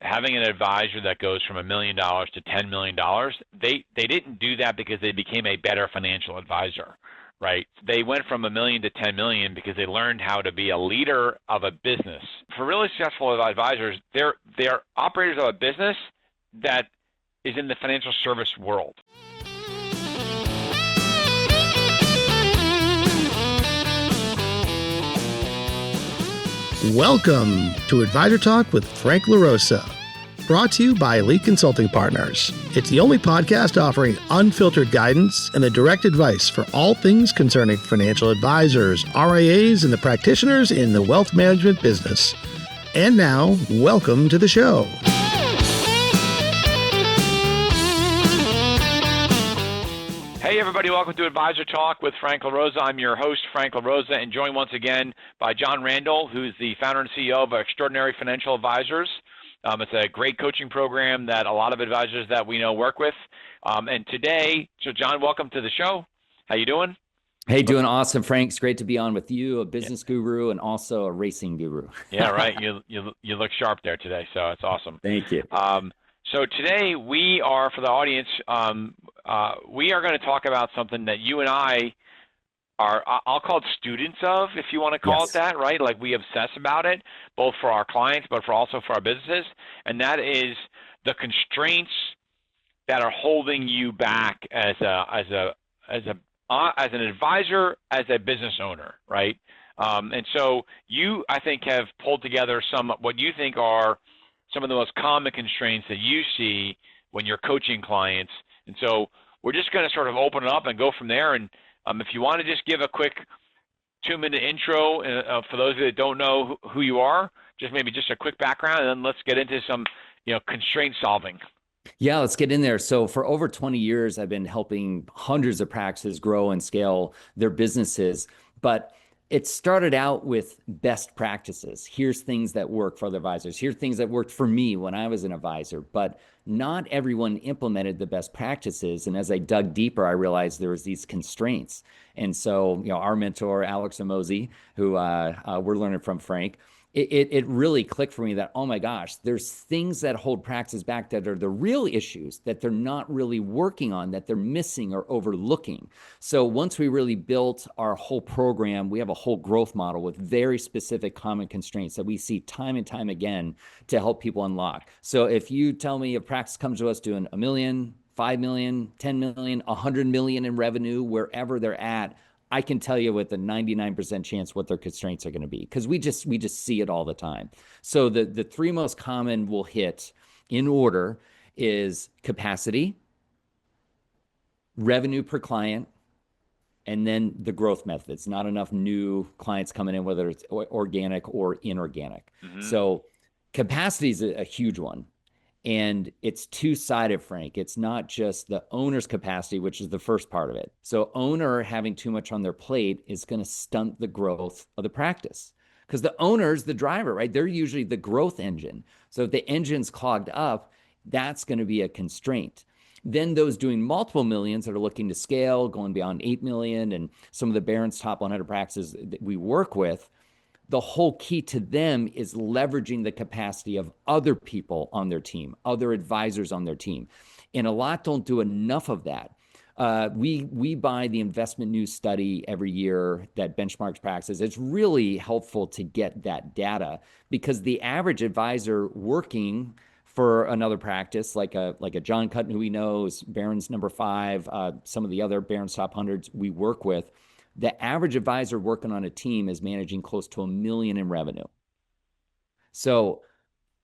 having an advisor that goes from $1 million to $10 million, they didn't do that because they became a better financial advisor, right? They went from $1 million to $10 million because they learned how to be a leader of a business. For really successful advisors, they're operators of a business that is in the financial service world. Welcome to Advisor Talk with Frank LaRosa, brought to you by Elite Consulting Partners. It's the only podcast offering unfiltered guidance and the direct advice for all things concerning financial advisors, RIAs, and the practitioners in the wealth management business. And now, welcome to the show. Hey everybody, welcome to Advisor Talk with Frank LaRosa. I'm your host, Frank LaRosa, and joined once again by Jon Randall, who's the founder and CEO of eXtraordinary Financial Advisors. It's a great coaching program that a lot of advisors that we know work with. And today, so Jon, welcome to the show. How you doing? Hey, doing awesome, Frank. It's great to be on with you, a business guru and also a racing guru. Yeah, right. You look sharp there today, so it's awesome. Thank you. So today we are, for the audience, we are going to talk about something that you and I are, I'll call it students of, if you want to call it that, right? Like we obsess about it, both for our clients, but also for our businesses. And that is the constraints that are holding you back as an advisor, as a business owner, right? And so you, I think, have pulled together some, what you think are some of the most common constraints that you see when you're coaching clients. And so we're just going to sort of open it up and go from there. And if you want to just give a quick 2-minute intro for those that don't know who you are, maybe just a quick background, and then let's get into some, constraint solving. Yeah, let's get in there. So for over 20 years, I've been helping hundreds of practices grow and scale their businesses. But it started out with best practices. Here's things that work for other advisors. Here's things that worked for me when I was an advisor. But not everyone implemented the best practices. And as I dug deeper, I realized there was these constraints. And so, our mentor, Alex Amosi, who we're learning from Frank, it really clicked for me that, oh my gosh, there's things that hold practice back that are the real issues that they're not really working on, that they're missing or overlooking. So once we really built our whole program, we have a whole growth model with very specific common constraints that we see time and time again to help people unlock. So if you tell me a practice comes to us doing $1 million, $5 million, $10 million, $100 million in revenue, wherever they're at, I can tell you with a 99% chance what their constraints are going to be, because we just see it all the time. So the three most common we'll hit in order is capacity, revenue per client, and then the growth methods. Not enough new clients coming in, whether it's organic or inorganic. Mm-hmm. So capacity is a huge one. And it's two-sided, Frank. It's not just the owner's capacity, which is the first part of it. So owner having too much on their plate is going to stunt the growth of the practice, because the owner's the driver, right? They're usually the growth engine. So if the engine's clogged up, that's going to be a constraint. Then those doing multiple millions that are looking to scale, going beyond 8 million, and some of the Barron's top 100 practices that we work with, the whole key to them is leveraging the capacity of other people on their team, other advisors on their team. And a lot don't do enough of that. We buy the Investment News study every year that benchmarks practices. It's really helpful to get that data, because the average advisor working for another practice, like a John Cutton, who we know is Barron's number 5, some of the other Barron's top 100s we work with, the average advisor working on a team is managing close to $1 million in revenue. So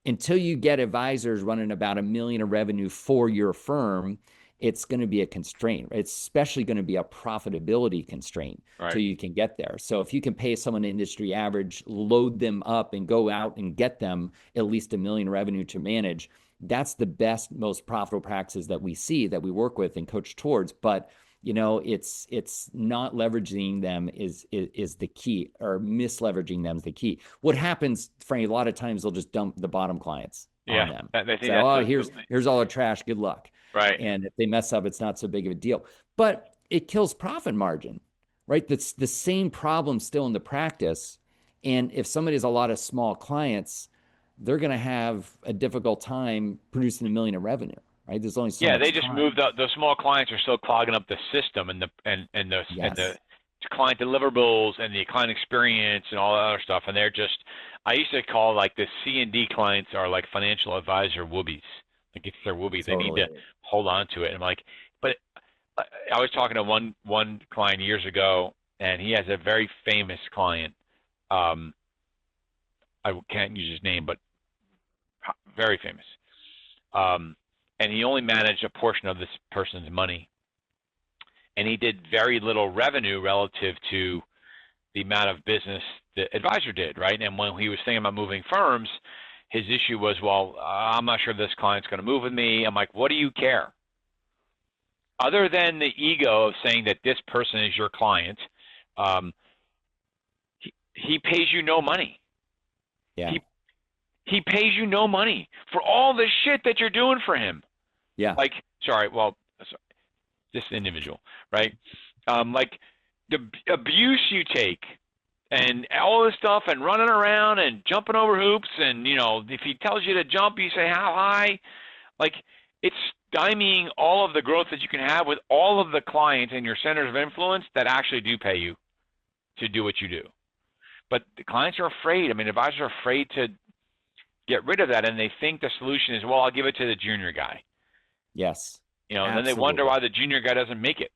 until you get advisors running about $1 million in revenue for your firm, it's going to be a constraint. It's especially going to be a profitability constraint till you can get there. So if you can pay someone industry average, load them up and go out and get them at least $1 million revenue to manage, that's the best, most profitable practices that we see, that we work with and coach towards. But it's not leveraging them is the key, or misleveraging them is the key. What happens, Frank, a lot of times they'll just dump the bottom clients on them. They think here's all the trash, good luck. Right. And if they mess up, it's not so big of a deal. But it kills profit margin, right? That's the same problem still in the practice. And if somebody has a lot of small clients, they're going to have a difficult time producing $1 million in revenue, right? There's only so Yeah, much they just time. moved up. The small clients are still clogging up the system and the Yes. client deliverables and the client experience and all that other stuff. And they're just, I used to call like the C&D clients are like financial advisor whoobies. Like it's their whoobies. They need to Totally. hold on to it. And I'm like, but I was talking to one client years ago, and he has a very famous client. I can't use his name, but very famous. And he only managed a portion of this person's money. And he did very little revenue relative to the amount of business the advisor did, right? And when he was thinking about moving firms, his issue was, well, I'm not sure this client's going to move with me. I'm like, what do you care? Other than the ego of saying that this person is your client, he pays you no money. Yeah. He pays you no money for all the shit that you're doing for him. Yeah. Like, this individual, right? Like the abuse you take and all this stuff and running around and jumping over hoops and, if he tells you to jump, you say how high. Like it's stymieing all of the growth that you can have with all of the clients and your centers of influence that actually do pay you to do what you do. But the clients are afraid. I mean, advisors are afraid to get rid of that, and they think the solution is, well, I'll give it to the junior guy. Yes. And then they wonder why the junior guy doesn't make it.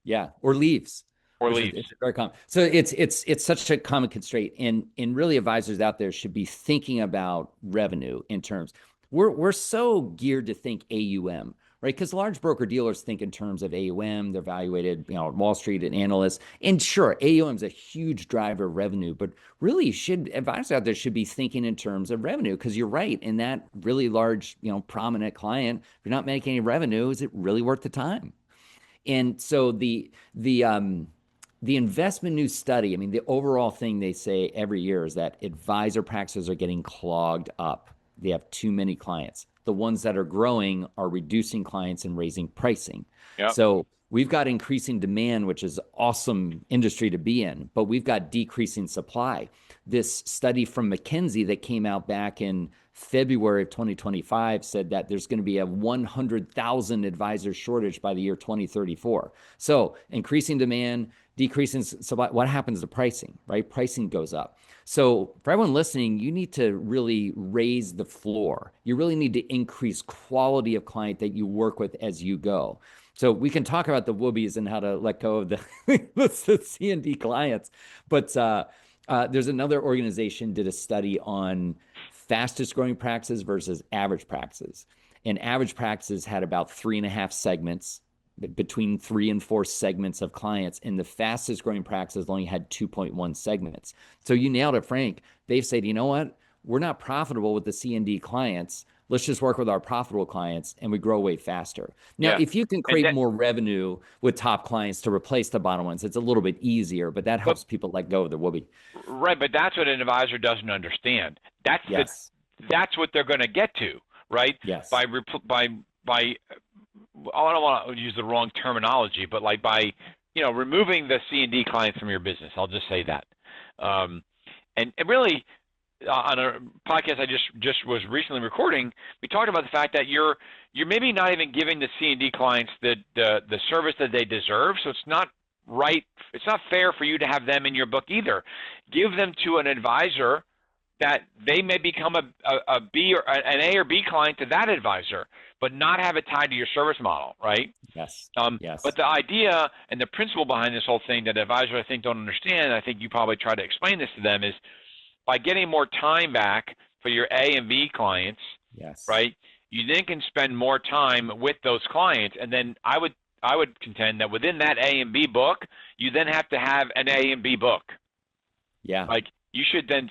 Yeah, or leaves. It's very common. So it's such a common constraint, and really advisors out there should be thinking about revenue in terms. We're so geared to think AUM, right? Because large broker dealers think in terms of AUM. They're evaluated, Wall Street and analysts. And sure, AUM is a huge driver of revenue, but really advisors out there should be thinking in terms of revenue, because you're right. In that really large, prominent client, if you're not making any revenue, is it really worth the time? And so the investment news study, I mean, the overall thing they say every year is that advisor practices are getting clogged up. They have too many clients. The ones that are growing are reducing clients and raising pricing. Yep. So we've got increasing demand, which is awesome industry to be in, but we've got decreasing supply. This study from McKinsey that came out back in February of 2025 said that there's going to be a 100,000 advisor shortage by the year 2034. So increasing demand, decreasing supply. What happens to pricing, right? Pricing goes up. So for everyone listening, you need to really raise the floor. You really need to increase quality of client that you work with as you go. So we can talk about the whoobies and how to let go of the C&D clients. But there's another organization did a study on fastest growing practices versus average practices. And average practices had about 3.5 segments, between 3 and 4 segments of clients, and the fastest growing practices only had 2.1 segments. So you nailed it, Frank. They've said, you know what? We're not profitable with the C&D clients. Let's just work with our profitable clients, and we grow way faster. Now, if you can create more revenue with top clients to replace the bottom ones, it's a little bit easier, but that helps people let go of the whoopee. Right, but that's what an advisor doesn't understand. That's what they're going to get to, right? Yes. By I don't want to use the wrong terminology, but like by removing the C&D clients from your business. I'll just say that. And really, on a podcast I just was recently recording, we talked about the fact that you're maybe not even giving the C&D clients the service that they deserve. So it's not right. It's not fair for you to have them in your book either. Give them to an advisor that they may become a B or an A or B client to that advisor, but not have it tied to your service model, right? Yes. Yes. But the idea and the principle behind this whole thing that advisors, I think, don't understand, and I think you probably try to explain this to them, is by getting more time back for your A and B clients, yes, right? You then can spend more time with those clients, and then I would contend that within that A and B book, you then have to have an A and B book. Yeah. Like you should then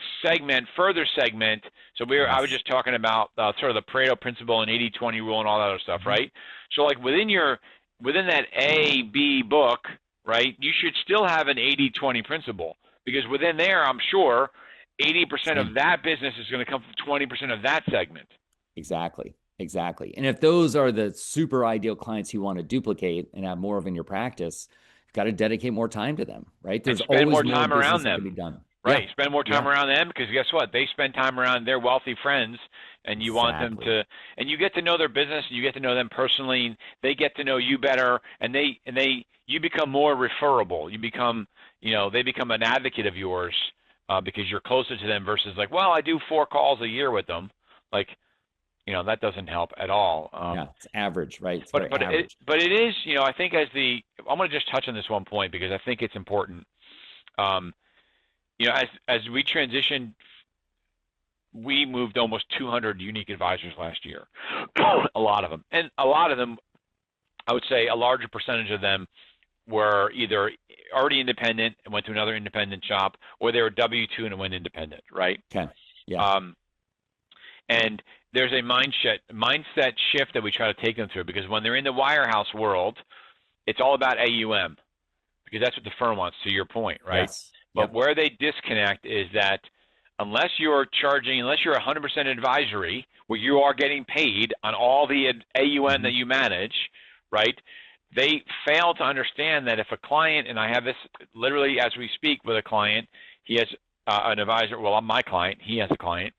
further segment. So I was just talking about sort of the Pareto principle and 80-20 rule and all that other stuff, right? So like within that A, B book, right, you should still have an 80-20 principle, because within there, I'm sure 80% of that business is going to come from 20% of that segment. Exactly. And if those are the super ideal clients you want to duplicate and have more of in your practice, you've got to dedicate more time to them, right? There's always more time around them. To be done. right? Yeah. Spend more time Yeah. around them because guess what? They spend time around their wealthy friends, and you want them Exactly. to, and you get to know their business, and you get to know them personally, and they get to know you better, and you become more referable. You become, they become an advocate of yours because you're closer to them versus like, well, I do 4 calls a year with them, like, that doesn't help at all. Yeah. It's average, right? It's But very average. it is, I think I'm going to just touch on this one point because I think it's important. Um, as we transitioned, we moved almost 200 unique advisors last year. A lot of them, I would say, a larger percentage of them were either already independent and went to another independent shop, or they were W-2 and went independent, right? Okay. Yeah. And there's a mindset shift that we try to take them through because when they're in the wirehouse world, it's all about AUM because that's what the firm wants, to your point, right? Yes. But Yep. where they disconnect is that unless you're 100% advisory, where you are getting paid on all the AUM that you manage, right? They fail to understand that if a client, and I have this literally as we speak with a client, he has an advisor, well, my client, he has a client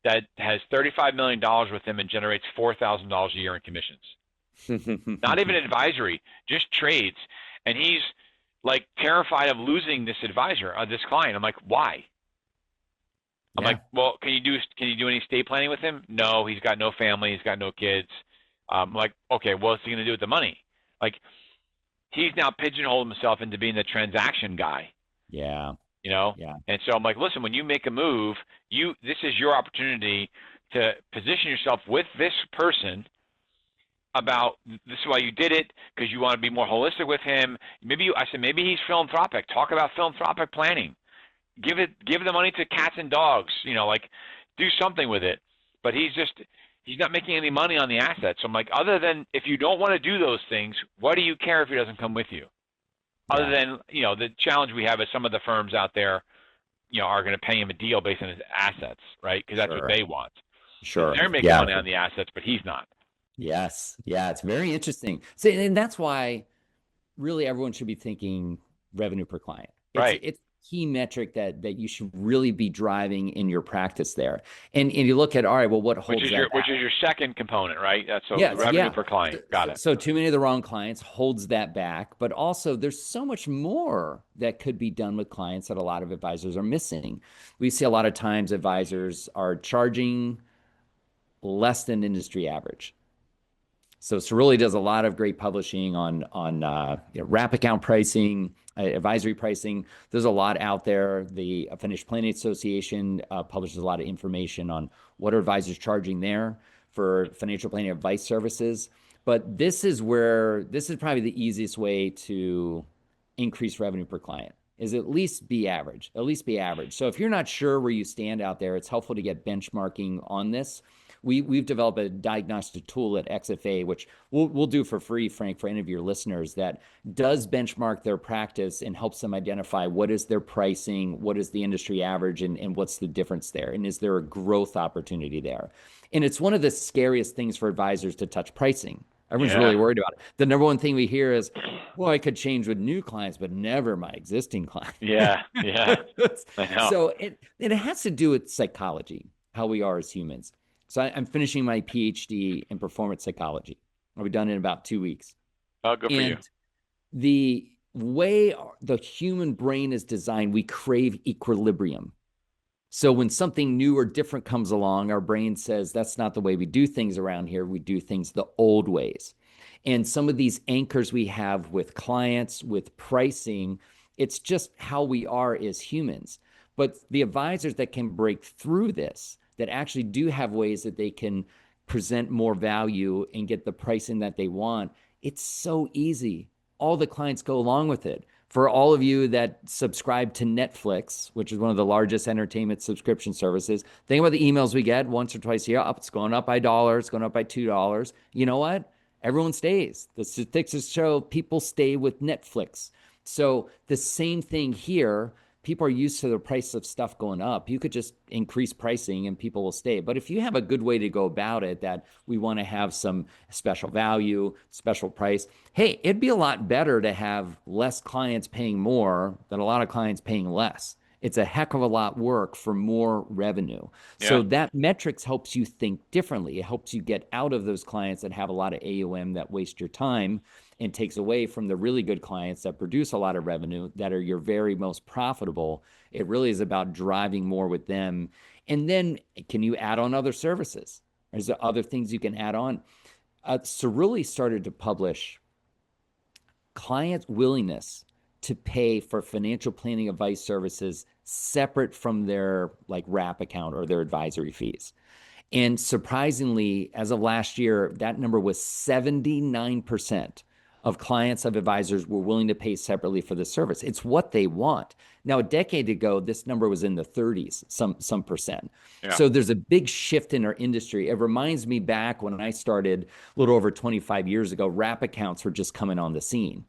that has $35 million with him and generates $4,000 a year in commissions. Not even advisory, just trades. And he's like terrified of losing this advisor, this client. I'm like, why? I'm like, well, can you do any estate planning with him? No, he's got no family, he's got no kids. I'm like, okay, what's he gonna do with the money? Like, he's now pigeonholed himself into being the transaction guy. Yeah. Yeah. And so I'm like, listen, when you make a move, this is your opportunity to position yourself with this person about this is why you did it, because you want to be more holistic with him. I said maybe he's philanthropic. Talk about philanthropic planning. Give the money to cats and dogs, like do something with it. But he's not making any money on the assets. So I'm like, other than if you don't want to do those things, what do you care if he doesn't come with you? Other than, the challenge we have is some of the firms out there, are going to pay him a deal based on his assets, right? Because that's what they want. Sure. They're making money on the assets, but he's not. Yes. Yeah. It's very interesting. So, and that's why really everyone should be thinking revenue per client. It's a key metric that you should really be driving in your practice there. And you look at, all right, well, what holds that back? Which is your second component, right? That's Yes, revenue per client. Got it. So too many of the wrong clients holds that back, but also there's so much more that could be done with clients that a lot of advisors are missing. We see a lot of times advisors are charging less than industry average. So Cerulli does a lot of great publishing on wrap account pricing, advisory pricing. There's a lot out there. The Financial Planning Association publishes a lot of information on what are advisors charging there for financial planning advice services. But this is probably the easiest way to increase revenue per client is at least be average. So if you're not sure where you stand out there, it's helpful to get benchmarking on this. We've developed a diagnostic tool at XFA, which we'll do for free, Frank, for any of your listeners, that does benchmark their practice and helps them identify what is their pricing, what is the industry average, and what's the difference there, and is there a growth opportunity there? And it's one of the scariest things for advisors to touch pricing. Everyone's really worried about it. The number one thing we hear is, well, I could change with new clients, but never my existing clients. Yeah. I know. So it has to do with psychology, how we are as humans. So I'm finishing my PhD in performance psychology. I'll be done in about 2 weeks. Oh, good for you. The way the human brain is designed, we crave equilibrium. So when something new or different comes along, our brain says, that's not the way we do things around here. We do things the old ways. And some of these anchors we have with clients, with pricing, it's just how we are as humans. But the advisors that can break through this, that actually do have ways that they can present more value and get the pricing that they want, it's so easy. All the clients go along with it. For all of you that subscribe to Netflix, which is one of the largest entertainment subscription services, think about the emails we get once or twice a year. It's going up by $1, it's going up by $2. You know what? Everyone stays. The statistics show people stay with Netflix. So the same thing here. People are used to the price of stuff going up. You could just increase pricing and people will stay. But if you have a good way to go about it, that we want to have some special value, special price, hey, it'd be a lot better to have less clients paying more than a lot of clients paying less. It's a heck of a lot work for more revenue. Yeah. So that metrics helps you think differently. It helps you get out of those clients that have a lot of AUM that waste your time and takes away from the really good clients that produce a lot of revenue that are your very most profitable. It really is about driving more with them. And then can you add on other services? Is there other things you can add on? Cerulli started to publish client willingness to pay for financial planning advice services separate from their like wrap account or their advisory fees. And surprisingly, as of last year, that number was 79% of clients of advisors were willing to pay separately for the service. It's what they want. Now, a decade ago, this number was in the 30s, some percent. Yeah. So there's a big shift in our industry. It reminds me back when I started a little over 25 years ago, wrap accounts were just coming on the scene.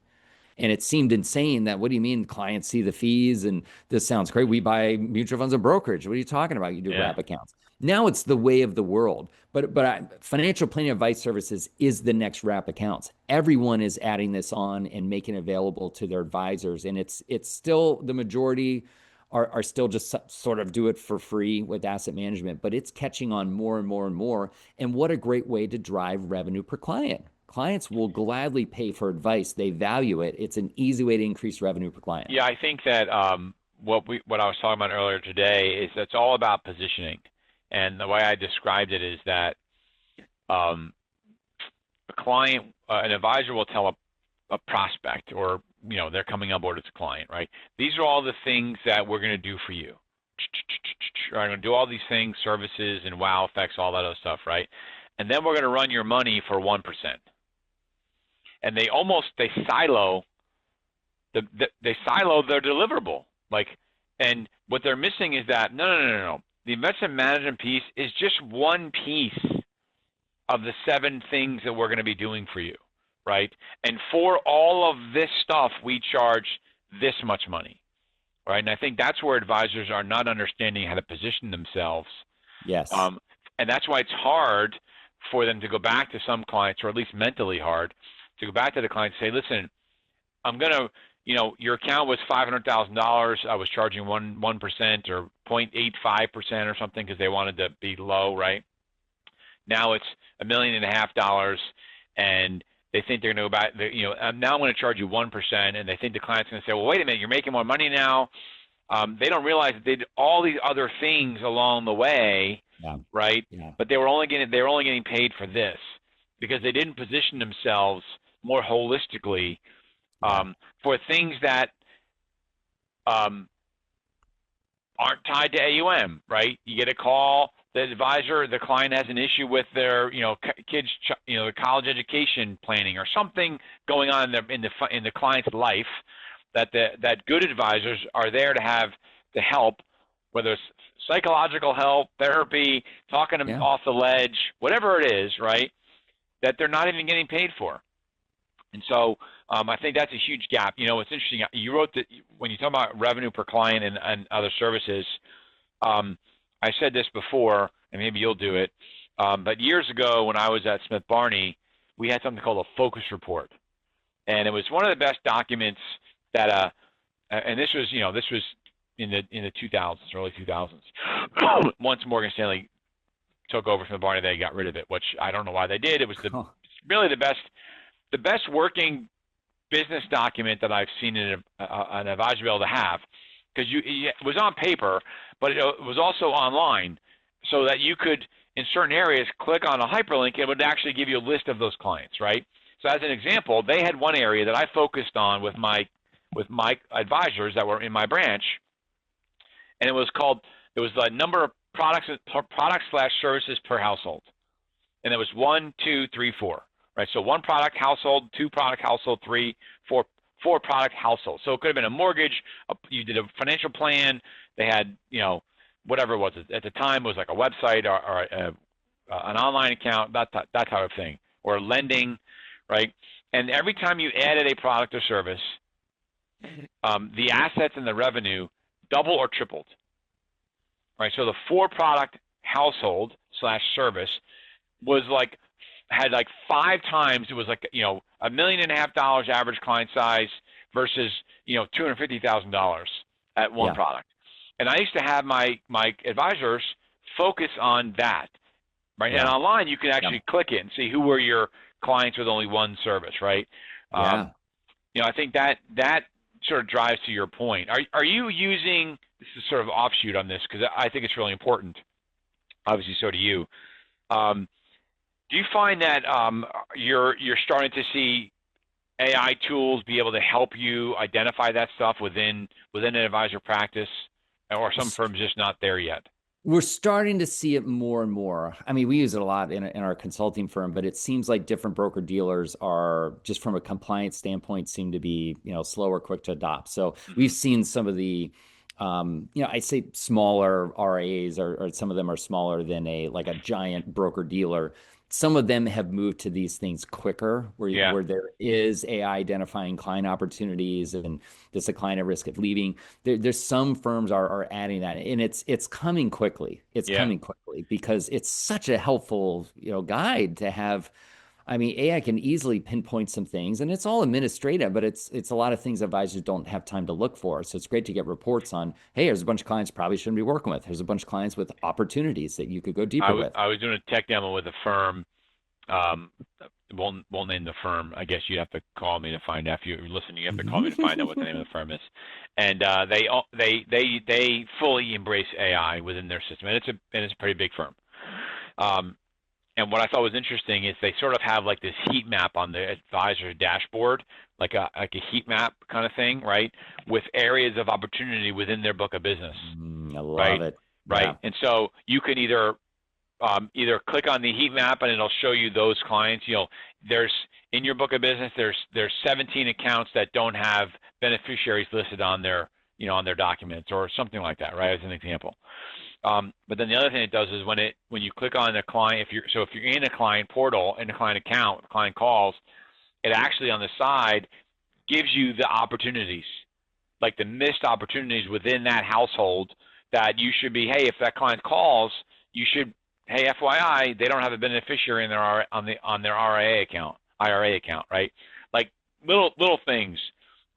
And it seemed insane that, what do you mean clients see the fees? And this sounds great. We buy mutual funds and brokerage. What are you talking about? You do wrap accounts. Now it's the way of the world. But financial planning advice services is the next wrap accounts. Everyone is adding this on and making it available to their advisors. And it's still, the majority are still just sort of do it for free with asset management, but it's catching on more and more and more. And what a great way to drive revenue per client. Clients will gladly pay for advice. They value it. It's an easy way to increase revenue per client. Yeah, I think that what I was talking about earlier today is that's all about positioning. And the way I described it is that a client, an advisor will tell a prospect, or they're coming on board as a client, right? These are all the things that we're going to do for you. I'm going to do all these things, services and wow effects, all that other stuff, right? And then we're going to run your money for 1%. And they silo they silo their deliverable. And what they're missing is that no. The investment management piece is just one piece of the 7 things that we're going to be doing for you, right? And for all of this stuff, we charge this much money, right? And I think that's where advisors are not understanding how to position themselves. Yes. And that's why it's hard for them to go back to some clients, or at least mentally hard, to go back to the client and say, listen, I'm going to, your account was $500,000. I was charging 1% or 0.85% or something because they wanted to be low, right? Now it's $1.5 million, and they think they're going to go back. Now I'm going to charge you 1%, and they think the client's going to say, well, wait a minute, you're making more money now. They don't realize that they did all these other things along the way, right? Yeah. But they were only getting paid for this because they didn't position themselves more holistically for things that aren't tied to AUM, right? You get a call, the client has an issue with their, kids, college education planning or something going on in the client's life that good advisors are there to help, whether it's psychological help, therapy, talking them off the ledge, whatever it is, right? That they're not even getting paid for. And so I think that's a huge gap. It's interesting. You wrote that when you talk about revenue per client and other services, I said this before, and maybe you'll do it, but years ago when I was at Smith Barney, we had something called a focus report. And it was one of the best documents that, and this was in the 2000s, early 2000s. Once Morgan Stanley took over from Barney, they got rid of it, which I don't know why they did. It was really the best working business document that I've seen an advisor be able to have, because it was on paper, but it was also online, so that you could, in certain areas, click on a hyperlink and it would actually give you a list of those clients, right? So as an example, they had one area that I focused on with my advisors that were in my branch, and it was the number of products/services per household, and it was 1, 2, 3, 4. Right, so 1 product household, 2 product household, 3, 4 product household. So it could have been a mortgage. You did a financial plan. They had, whatever it was at the time, it was like a website or an online account, that type of thing, or lending, right? And every time you added a product or service, the assets and the revenue double or tripled. Right, so the 4 product household / service was had 5 times. It was $1.5 million average client size versus $250,000 at one product. And I used to have my advisors focus on that, right? And Yeah. online, you can Yeah. actually click it and see who were your clients with only one service, right? Yeah. I think that sort of drives to your point. Are you using, this is sort of offshoot on this because I think it's really important. Obviously, so do you. Um, do you find that you're starting to see AI tools be able to help you identify that stuff within an advisor practice, or some firms just not there yet? We're starting to see it more and more. I mean, we use it a lot in our consulting firm, but it seems like different broker dealers are just from a compliance standpoint seem to be, slower, quick to adopt. So we've seen some of the, I say smaller RAs or some of them are smaller than like a giant broker dealer. Some of them have moved to these things quicker Yeah, where there is AI identifying client opportunities and there's a client at risk of leaving. There's some firms are adding that, and it's coming quickly. It's yeah. coming quickly because it's such a helpful guide to have. I mean, AI can easily pinpoint some things, and it's all administrative, but it's a lot of things advisors don't have time to look for. So it's great to get reports on, hey, there's a bunch of clients you probably shouldn't be working with. There's a bunch of clients with opportunities that you could go deeper with. I was doing a tech demo with a firm. Um, won't name the firm. I guess you'd have to call me to find out. If you're listening, you have to call me to find out what the name of the firm is. And they fully embrace AI within their system, and it's a pretty big firm. And what I thought was interesting is they sort of have like this heat map on the advisor dashboard, like a heat map kind of thing, right? With areas of opportunity within their book of business, I love right? it. Right. Yeah. And so you can either click on the heat map and it'll show you those clients. There's in your book of business, there's 17 accounts that don't have beneficiaries listed on their documents or something like that, right? As an example. But then the other thing it does is when you click on the client, if you're in a client portal, in a client account, client calls, it actually on the side gives you the opportunities, like the missed opportunities within that household that you should be, hey, if that client calls, you should, hey, FYI, they don't have a beneficiary in on their IRA account, right? Like little things.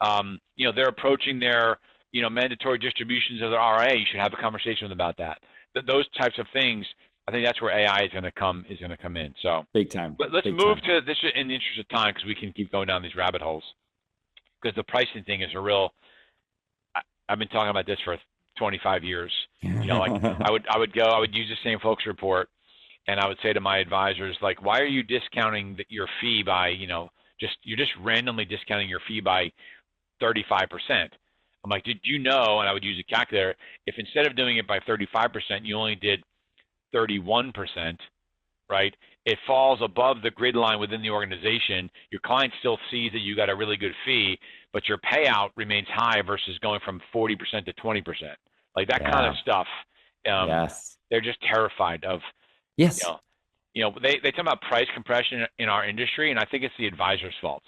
They're approaching their mandatory distributions of their RIA. You should have a conversation with them about that. Those types of things. I think that's where AI is going to come in. So Big time. Let's Big move time. to this in the interest of time because we can keep going down these rabbit holes. Because the pricing thing is a real. I've been talking about this for 25 years. Like I would use the same folks report, and I would say to my advisors, like, why are you discounting your fee by, you're just randomly discounting your fee by 35%. I'm like, did you know? And I would use a calculator. If instead of doing it by 35%, you only did 31%, right? It falls above the grid line within the organization. Your client still sees that you got a really good fee, but your payout remains high versus going from 40% to 20%. Like that kind of stuff. Yes. They're just terrified of. Yes. They talk about price compression in our industry, and I think it's the advisor's faults.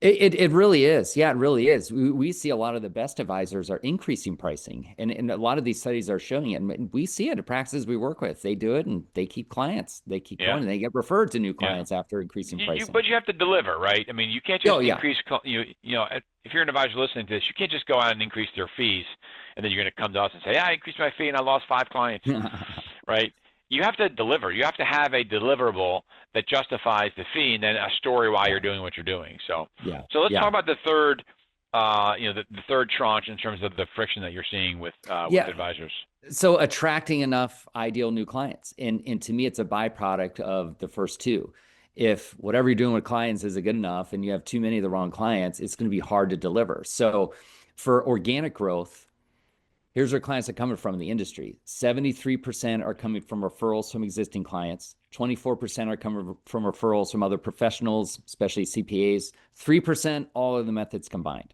It really is. Yeah, it really is. We see a lot of the best advisors are increasing pricing, and a lot of these studies are showing it. And we see it at practices we work with. They do it, and they keep clients. They keep going, and they get referred to new clients after increasing pricing. But you have to deliver, right? I mean, you can't just increase. If you're an advisor listening to this, you can't just go out and increase their fees, and then you're going to come to us and say, "Yeah, I increased my fee and I lost 5 clients," right? You have to deliver. You have to have a deliverable that justifies the fee, and then a story why you're doing what you're doing. So let's talk about the third, the third tranche in terms of the friction that you're seeing with advisors. So attracting enough ideal new clients, and to me, it's a byproduct of the first two. If whatever you're doing with clients isn't good enough, and you have too many of the wrong clients, it's going to be hard to deliver. So for organic growth, here's where clients are coming from in the industry. 73% are coming from referrals from existing clients. 24% are coming from referrals from other professionals, especially CPAs. 3%, all of the methods combined.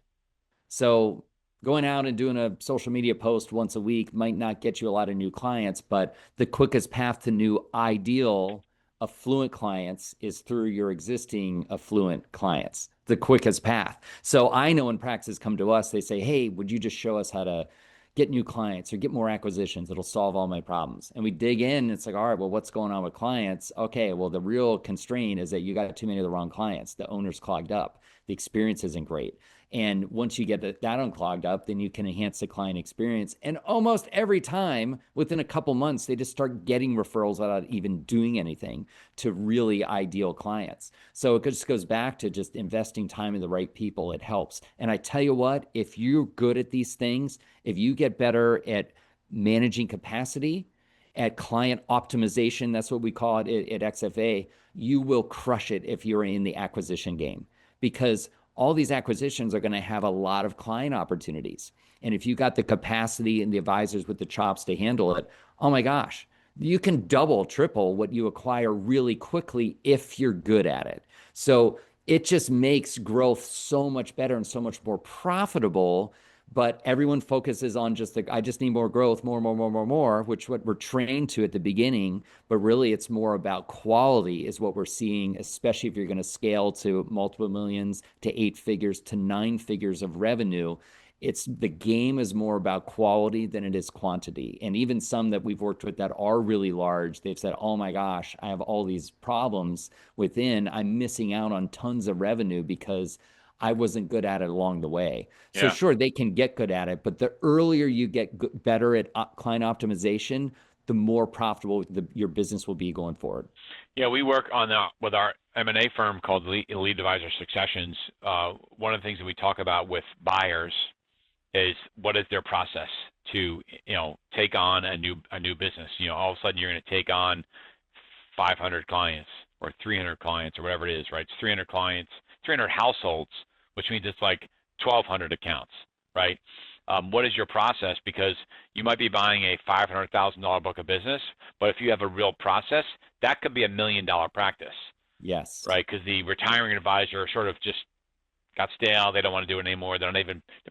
So going out and doing a social media post once a week might not get you a lot of new clients, but the quickest path to new ideal affluent clients is through your existing affluent clients, the quickest path. So I know when practices come to us, they say, hey, would you just show us how to get new clients or get more acquisitions? It'll solve all my problems. And we dig in, and it's like, all right, well, what's going on with clients? Okay, well, the real constraint is that you got too many of the wrong clients. The owner's clogged up. The experience isn't great. And once you get that unclogged up, then you can enhance the client experience. And almost every time, within a couple months, they just start getting referrals without even doing anything to really ideal clients. So it just goes back to just investing time in the right people. It helps. And I tell you what, if you're good at these things, if you get better at managing capacity, at client optimization, that's what we call it at XFA, you will crush it if you're in the acquisition game, because all these acquisitions are going to have a lot of client opportunities. And if you got the capacity and the advisors with the chops to handle it, oh my gosh, you can double, triple what you acquire really quickly if you're good at it. So it just makes growth so much better and so much more profitable. But everyone focuses on just I just need more growth, more, which what we're trained to at the beginning. But really, it's more about quality is what we're seeing, especially if you're going to scale to multiple millions, to 8 figures, to 9 figures of revenue. It's the game is more about quality than it is quantity. And even some that we've worked with that are really large, they've said, oh my gosh, I have all these problems within. I'm missing out on tons of revenue because I wasn't good at it along the way. So sure, they can get good at it, but the earlier you get better at client optimization, the more profitable your business will be going forward. Yeah, we work on with our M&A firm called Lead Advisor Successions. One of the things that we talk about with buyers is what is their process to take on a new business. All of a sudden you're going to take on 500 clients or 300 clients or whatever it is, right? It's 300 clients, 300 households, which means it's like 1,200 accounts, right? What is your process? Because you might be buying a $500,000 book of business, but if you have a real process, that could be $1 million practice. Yes. Right, because the retiring advisor sort of just got stale. They don't want to do it anymore. They're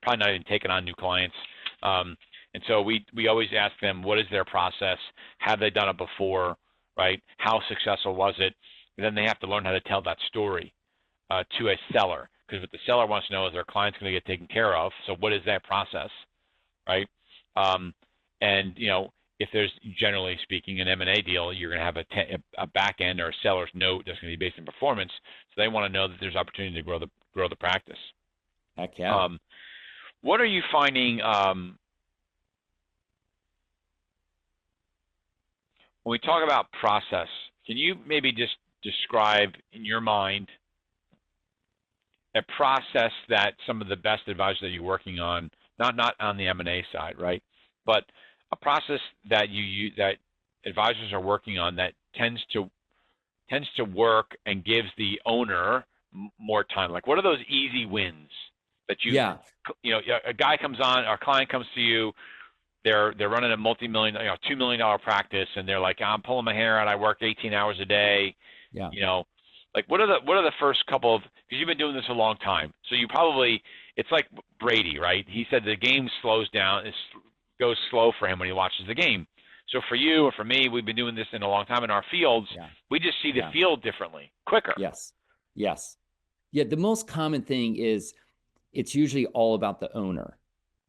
probably not even taking on new clients. And so we always ask them, what is their process? Have they done it before? Right? How successful was it? And then they have to learn how to tell that story to a seller, because what the seller wants to know is their client's going to get taken care of. So what is that process, right? And if there's, generally speaking, an M&A deal, you're going to have a back end or a seller's note that's going to be based on performance. So they want to know that there's opportunity to grow the practice. Heck yeah. What are you finding when we talk about process? Can you maybe just describe in your mind a process that some of the best advisors that you're working on, not on the M&A side, right, but a process that that advisors are working on that tends to work and gives the owner more time? Like, what are those easy wins that a guy comes on, our client comes to you, they're running a multi-million, $2 million practice, and they're like, I'm pulling my hair out, I work 18 hours a day. Yeah. Like, what are the first couple of, because you've been doing this a long time, so you probably, it's like Brady, right? He said the game slows down, it goes slow for him when he watches the game. So for you or for me, we've been doing this in a long time in our fields. Yeah. We just see the field differently, quicker. Yes. Yeah, the most common thing is it's usually all about the owner.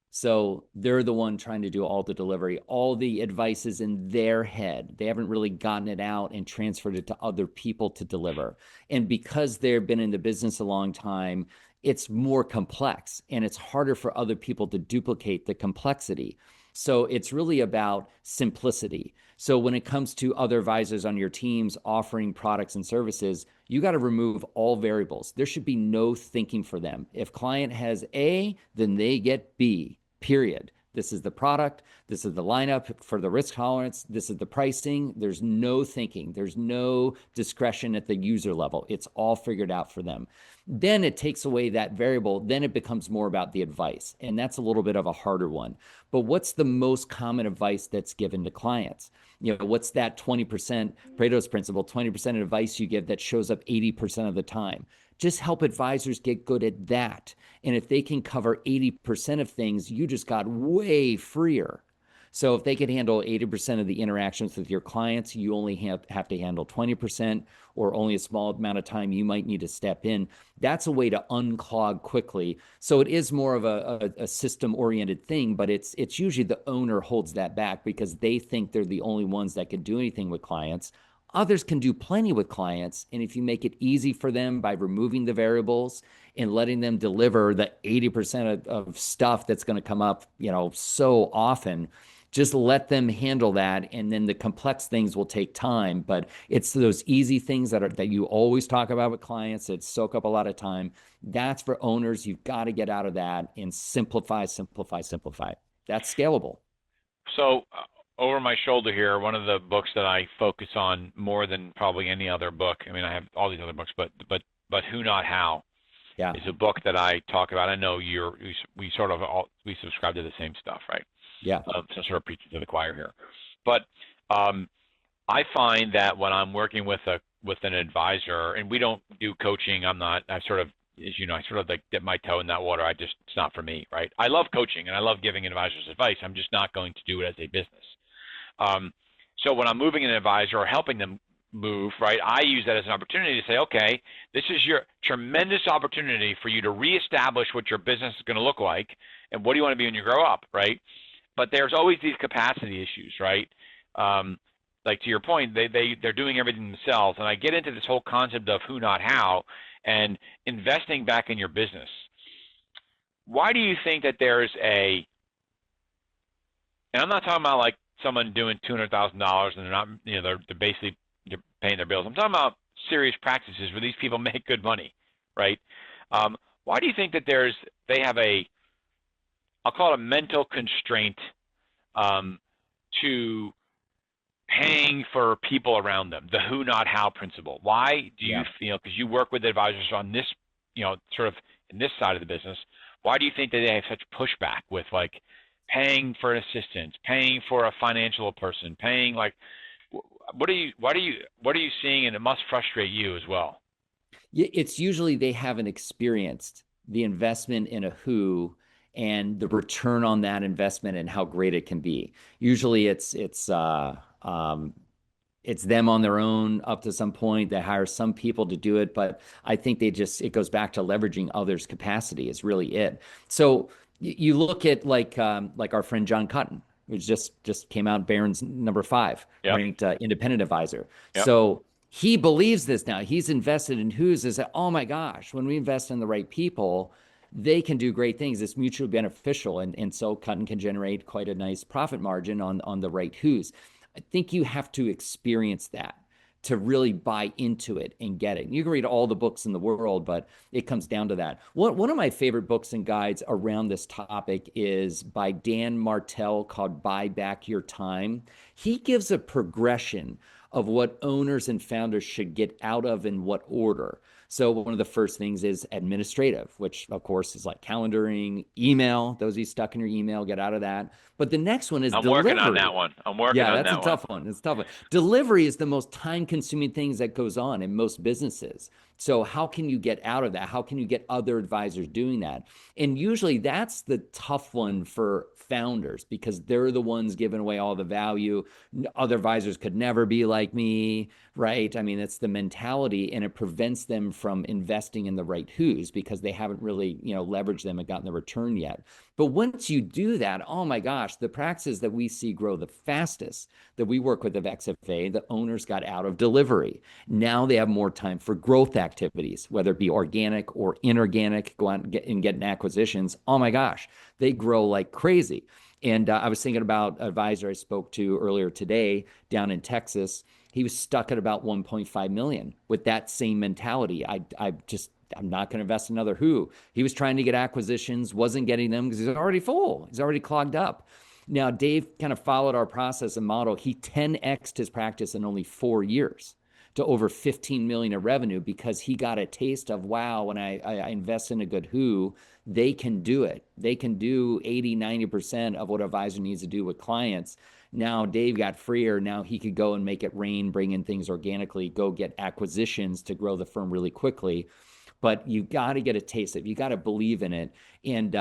So they're the one trying to do all the delivery. All the advice is in their head. They haven't really gotten it out and transferred it to other people to deliver. And because they've been in the business a long time, it's more complex and it's harder for other people to duplicate the complexity. So it's really about simplicity. So when it comes to other advisors on your teams offering products and services, you got to remove all variables. There should be no thinking for them. If client has A, then they get B, period. This is the product. This is the lineup for the risk tolerance. This is the pricing. There's no thinking. There's no discretion at the user level. It's all figured out for them. Then it takes away that variable. Then it becomes more about the advice. And that's a little bit of a harder one. But what's the most common advice that's given to clients? What's that 20% Pareto's principle, 20% of advice you give that shows up 80% of the time? Just help advisors get good at that. And if they can cover 80% of things, you just got way freer. So if they can handle 80% of the interactions with your clients, you only have to handle 20%, or only a small amount of time you might need to step in. That's a way to unclog quickly. So it is more of a system-oriented thing, but it's usually the owner holds that back because they think they're the only ones that can do anything with clients. others can do plenty with clients. And if you make it easy for them by removing the variables and letting them deliver the 80% of stuff that's going to come up, so often, just let them handle that. And then the complex things will take time, but it's those easy things that you always talk about with clients that soak up a lot of time. That's for owners. You've got to get out of that and simplify, simplify, simplify. That's scalable. So over my shoulder here, one of the books that I focus on more than probably any other book, I mean, I have all these other books, but Who Not How is a book that I talk about. I know we subscribe to the same stuff, right? Yeah. So sort of preaching to the choir here. But I find that when I'm working with an advisor, and we don't do coaching, I sort of like dip my toe in that water. It's not for me, right? I love coaching and I love giving advisors advice. I'm just not going to do it as a business. So when I'm moving an advisor or helping them move, right, I use that as an opportunity to say, okay, this is your tremendous opportunity for you to reestablish what your business is going to look like and what do you want to be when you grow up, right? But there's always these capacity issues, right? Like to your point, they're doing everything themselves. And I get into this whole concept of who, not how, and investing back in your business. Why do you think that there's and I'm not talking about like someone doing $200,000 and they're not, they're paying their bills. I'm talking about serious practices where these people make good money, right? Why do you think that they have I'll call it a mental constraint to paying for people around them, the who, not how principle? Why do you feel, because you work with advisors on this, sort of in this side of the business, why do you think that they have such pushback with like paying for an assistant, paying for a financial person, paying like, what are you seeing? And it must frustrate you as well. It's usually they haven't experienced the investment in a who and the return on that investment and how great it can be. Usually it's them on their own up to some point. They hire some people to do it, but I think it goes back to leveraging others' capacity is really it. So you look at like our friend John Cutton, who just came out Barron's number 5 ranked independent advisor. Yep. So he believes this now. He's invested in who's is that, oh my gosh, when we invest in the right people, they can do great things. It's mutually beneficial. And so Cutton can generate quite a nice profit margin on the right who's. I think you have to experience that to really buy into it and get it. You can read all the books in the world, but it comes down to that. One of my favorite books and guides around this topic is by Dan Martell called Buy Back Your Time. He gives a progression of what owners and founders should get out of in what order. So one of the first things is administrative, which of course is like calendaring, email. Those of you stuck in your email, get out of that. But the next one is delivery. Working on that one. Yeah, that's a tough one. It's a tough one. Delivery is the most time-consuming things that goes on in most businesses. So how can you get out of that? How can you get other advisors doing that? And usually that's the tough one for founders because they're the ones giving away all the value. Other advisors could never be like me, right? I mean, it's the mentality, and it prevents them from investing in the right who's because they haven't really, leveraged them and gotten the return yet. But once you do that, oh my gosh, the practices that we see grow the fastest that we work with of XFA, the owners got out of delivery. Now they have more time for growth activities, whether it be organic or inorganic, go out and get acquisitions. Oh my gosh, they grow like crazy. And I was thinking about an advisor I spoke to earlier today down in Texas. He was stuck at about 1.5 million with that same mentality. I'm not going to invest in another who. He was trying to get acquisitions, wasn't getting them because he's already full. He's already clogged up. Now, Dave kind of followed our process and model. He 10x'd his practice in only 4 years to over 15 million in revenue because he got a taste of, wow, when I invest in a good who, they can do it. They can do 80, 90% of what an advisor needs to do with clients. Now Dave got freer. Now he could go and make it rain, bring in things organically, go get acquisitions to grow the firm really quickly. But you got to get a taste of it. You got to believe in it. And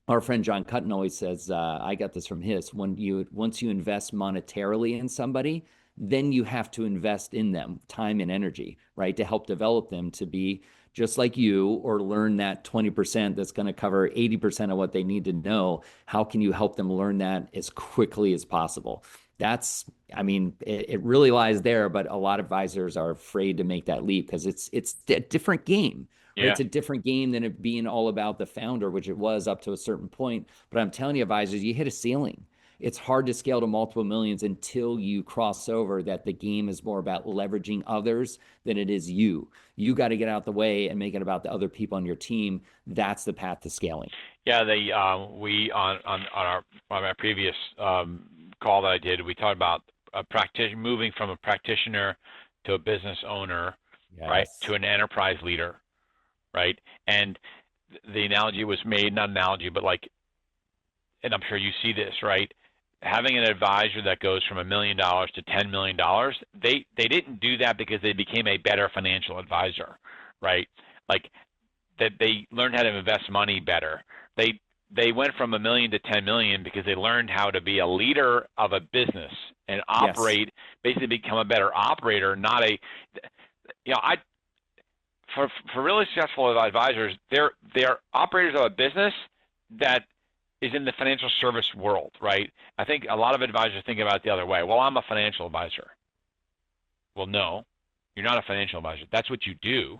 our friend John Cutton always says, I got this from his, once you invest monetarily in somebody, then you have to invest in them, time and energy, right? To help develop them to be just like you, or learn that 20% that's going to cover 80% of what they need to know. How can you help them learn that as quickly as possible? That's, I mean, it really lies there, but a lot of advisors are afraid to make that leap because it's a different game, right? Yeah. It's a different game than it being all about the founder, which it was up to a certain point. But I'm telling you, advisors, you hit a ceiling. It's hard to scale to multiple millions until you cross over that the game is more about leveraging others than it is you. You got to get out the way and make it about the other people on your team. That's the path to scaling. Yeah, we on our previous call that I did, we talked about a practitioner moving from a practitioner to a business owner, right, Yes. to an enterprise leader, right? And the analogy was made, not analogy, but like, and I'm sure you see this, right? Having an advisor that goes from $1 million to $10 million, they didn't do that because they became a better financial advisor, right? Like that they learned how to invest money better. They went from $1 million to $10 million because they learned how to be a leader of a business and operate, basically become a better operator, not a, you know, for really successful advisors, they're operators of a business that is in the financial service world, right? I think a lot of advisors think about it the other way. Well, I'm a financial advisor. Well, no, you're not a financial advisor. That's what you do,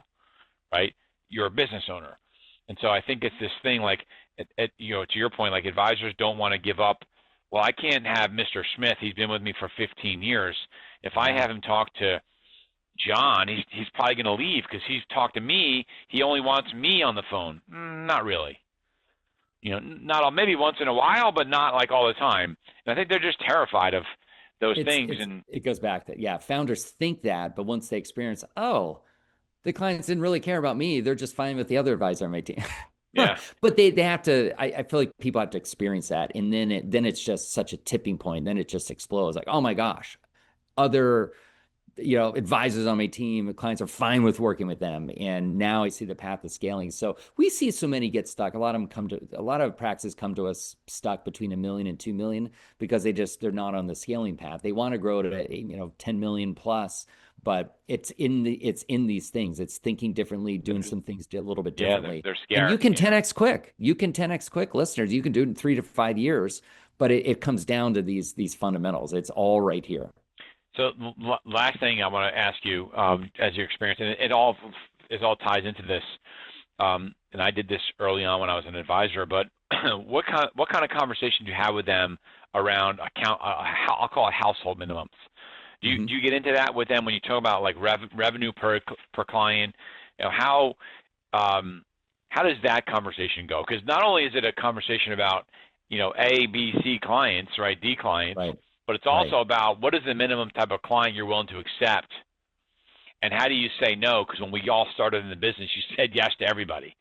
right? You're a business owner. And so I think it's this thing like, you know, to your point, like advisors don't want to give up. Well, I can't have Mr. Smith. He's been with me for 15 years. If I have him talk to John, he's probably going to leave because he's talked to me. He only wants me on the phone. Not really. You know, not all, maybe once in a while, but not like all the time. And I think they're just terrified of those things. And it goes back to, yeah, founders think that, but once they experience, oh, the clients didn't really care about me. They're just fine with the other advisor on my team. yeah, But they have to, I feel like people have to experience that. And then it's just such a tipping point. Then it just explodes like, oh my gosh, other, you know, advisors on my team, clients are fine with working with them. And now I see the path of scaling. So we see so many get stuck. A lot of practices come to us stuck between $1 million and $2 million because they're not on the scaling path. They want to grow to, you know, 10 million plus, but it's in these things. It's thinking differently, doing some things a little bit differently. Yeah, they're scared. And you can 10x quick. You can 10x quick, listeners. You can do it in 3 to 5 years, but it comes down to these fundamentals. It's all right here. So last thing I want to ask you, as your experience, and it all ties into this, and I did this early on when I was an advisor, but what kind of conversation do you have with them around I'll call it household minimums? Do you get into that with them when you talk about like revenue per client? You know, how does that conversation go? Because not only is it a conversation about, you know, A, B, C clients, right, D clients, right, but it's also about what is the minimum type of client you're willing to accept, and how do you say no? Because when we all started in the business, you said yes to everybody,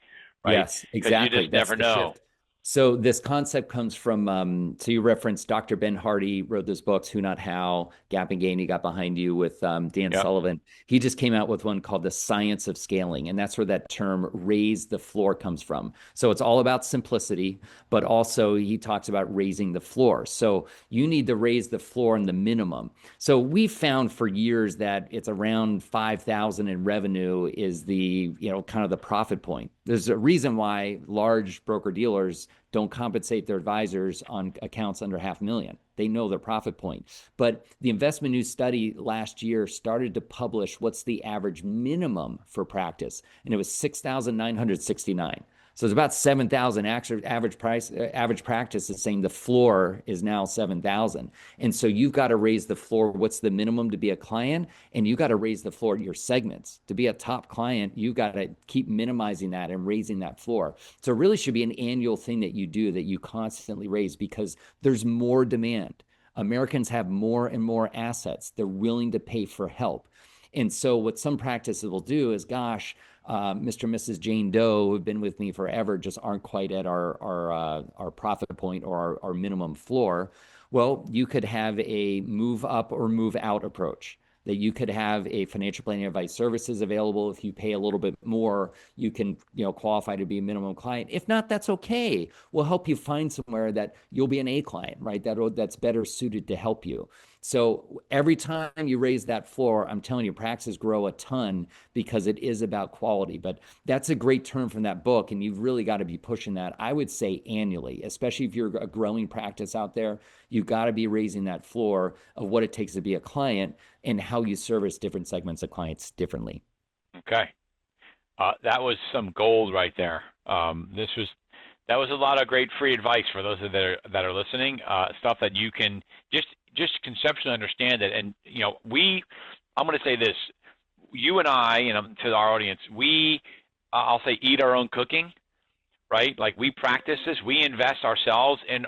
right? Yes, exactly. You just never know. Shift. So this concept comes from, so you referenced Dr. Ben Hardy wrote those books, Who Not How, Gap and Gain, he got behind you with Dan Sullivan. He just came out with one called The Science of Scaling. And that's where that term raise the floor comes from. So it's all about simplicity, but also he talks about raising the floor. So you need to raise the floor and the minimum. So we found for years that it's around 5,000 in revenue is the, you know, kind of the profit point. There's a reason why large broker dealers don't compensate their advisors on accounts under $500,000. They know their profit point. But the Investment News study last year started to publish what's the average minimum for practice, and it was 6,969. So it's about 7,000. Average practice is saying the floor is now 7,000. And so you've got to raise the floor. What's the minimum to be a client? And you got to raise the floor at your segments. To be a top client, you got to keep minimizing that and raising that floor. So it really should be an annual thing that you do, that you constantly raise, because there's more demand. Americans have more and more assets. They're willing to pay for help. And so what some practices will do is, gosh, Mr. and Mrs. Jane Doe, who've been with me forever, just aren't quite at our profit point or our minimum floor. Well, you could have a move up or move out approach. That you could have a financial planning advice services available. If you pay a little bit more, you can, you know, qualify to be a minimum client. If not, that's okay. We'll help you find somewhere that you'll be an A client, right? That's better suited to help you. So every time you raise that floor, I'm telling you, practices grow a ton because it is about quality. But that's a great term from that book, and you've really got to be pushing that. I would say annually, especially if you're a growing practice out there, you've got to be raising that floor of what it takes to be a client and how you service different segments of clients differently. Okay. That was some gold right there. That was a lot of great free advice for those that are listening. Stuff that you can just conceptually understand it. And I'm going to say this: you and I, to our audience, I'll say, eat our own cooking, right? Like, we practice this, we invest ourselves in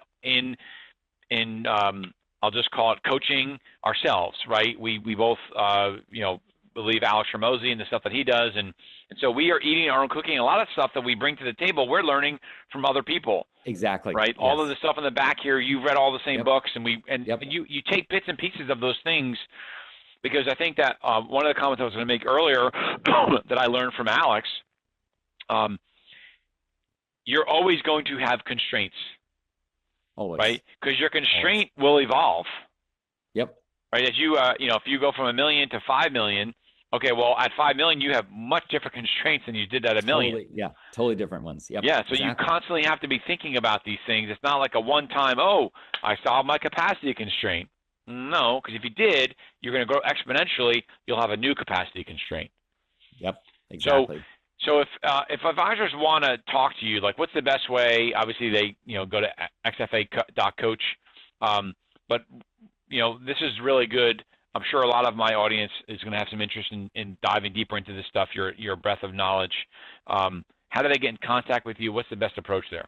I'll just call it coaching ourselves, right? We both believe Alex Ramosi and the stuff that he does, and so we are eating our own cooking. A lot of stuff that we bring to the table, we're learning from other people. Exactly. Right. Yes. All of the stuff in the back here, you've read all the same books, and you take bits and pieces of those things, because I think that one of the comments I was going to make earlier that I learned from Alex, you're always going to have constraints. Always. Right? Because your constraint will evolve. Yep. Right. As you if you go from $1 million to 5 million. Okay, well, at 5 million, you have much different constraints than you did at $1 million. Totally different ones. Yep, yeah, so you constantly have to be thinking about these things. It's not like a one-time, I solved my capacity constraint. No, because if you did, you're going to grow exponentially. You'll have a new capacity constraint. Yep, exactly. So if advisors want to talk to you, like, what's the best way? Obviously, they go to xfa.coach. But this is really good. I'm sure a lot of my audience is going to have some interest in diving deeper into this stuff, your breadth of knowledge. How do they get in contact with you? What's the best approach there?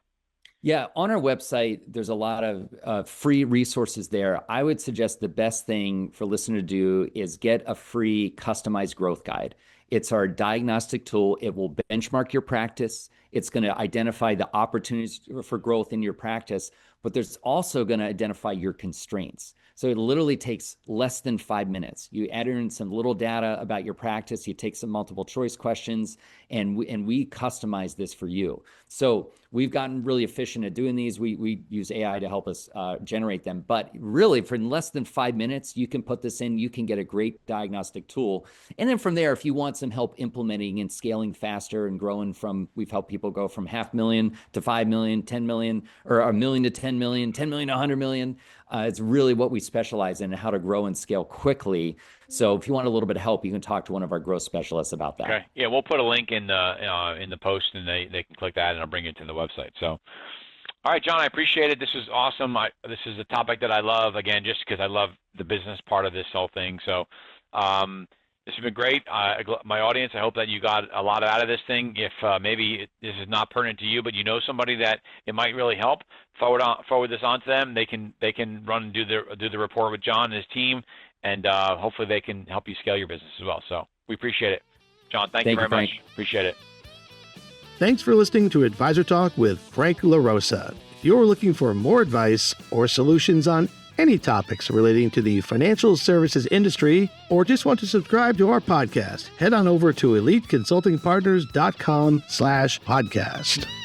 Yeah, on our website, there's a lot of free resources there. I would suggest the best thing for listeners to do is get a free customized growth guide. It's our diagnostic tool. It will benchmark your practice. It's going to identify the opportunities for growth in your practice, but there's also going to identify your constraints. So it literally takes less than 5 minutes. You add in some little data about your practice, you take some multiple choice questions, and we customize this for you. So we've gotten really efficient at doing these. We use AI to help us generate them. But really, for less than 5 minutes, you can put this in, you can get a great diagnostic tool. And then from there, if you want some help implementing and scaling faster and growing we've helped people go from $500,000 to 5 million, 10 million, or $1 million to 10 million, 10 million to 100 million. It's really what we specialize in, how to grow and scale quickly. So if you want a little bit of help, you can talk to one of our growth specialists about that. Okay. Yeah, we'll put a link in the post, and they can click that, and I'll bring it to the website. So, all right, Jon, I appreciate it. This is awesome. This is a topic that I love, again, just because I love the business part of this whole thing. So this has been great. My audience, I hope that you got a lot out of this thing. If maybe this is not pertinent to you, but you know somebody that it might really help, forward this on to them. They can run and do the report with Jon and his team, and hopefully they can help you scale your business as well. So we appreciate it. Jon, thank you very much. Appreciate it. Thanks for listening to Advisor Talk with Frank LaRosa. If you're looking for more advice or solutions on any topics relating to the financial services industry, or just want to subscribe to our podcast, head on over to eliteconsultingpartners.com/podcast.